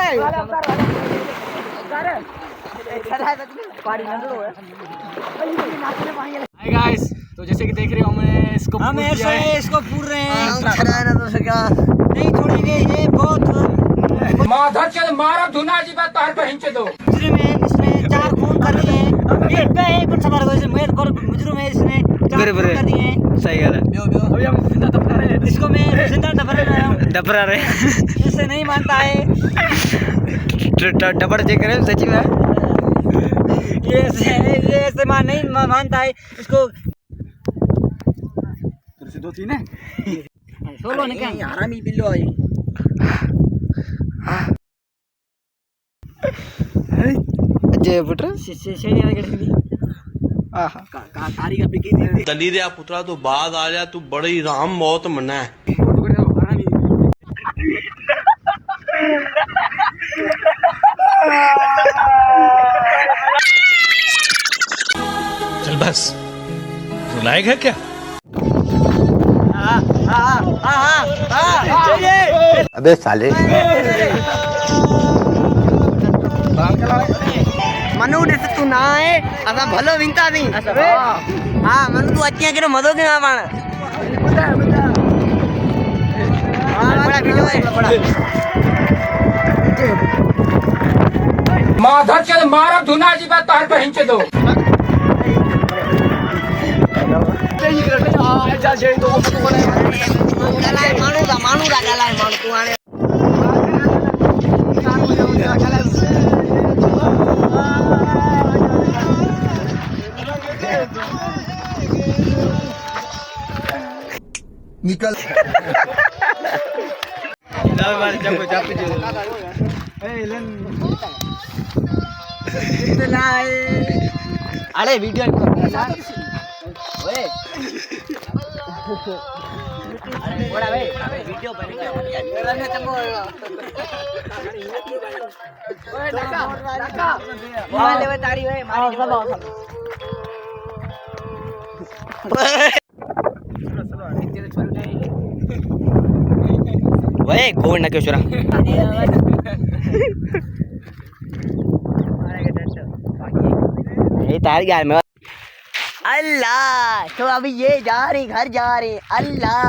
Hi guys, तो जैसे कि देख रहे हो हमें इसको हम ऐसे इसको पूर रहे हैं नहीं छोड़ेंगे ये बहुत माधर चल मारा धुना जी बात तार पे हिंचे दो मुजरिम है इसने 4 खून कर दिए हैं ये पे कौन सा मारा इसने मेरे को मुजरिम है इसने 4 खून कर दिए हैं सही गल है। अभी हम जिंदा दफना रहे हैं इसको मैं जिंदा दफना रहा हूं दफना रहे इससे नहीं मानता है डबड़ चेक करें सच में ये ऐसे नहीं मानता है इसको से 2-3 है सोलो निकल हरामी बिल्लो आई जय पुत्र शेड़ी वाले करेंगे आहा कारी का बिकी दे दली दे पुत्रा तू बाद आ जा तू बड़ी राम मौत मना है चल बस रुलाएगा क्या अबे साले मनु जैसे तू ना है असा भलो विंता दी हां मनु तू अतिया के मदो के ना पाण बड़ा वीडियो है बड़ा माधर चल मारा धुना जी बात तार पे हिंचे दो मानू तू आने निकल अरे वीडियो ओए बड़ा भाई वीडियो बनेगा ओए ढका मोबाइल ले ताड़ी ओए मारी सब ओए कोण ना क्यों छोरा ये तार यार मैं अल्लाह तो अभी ये जा रही घर जा रही अल्लाह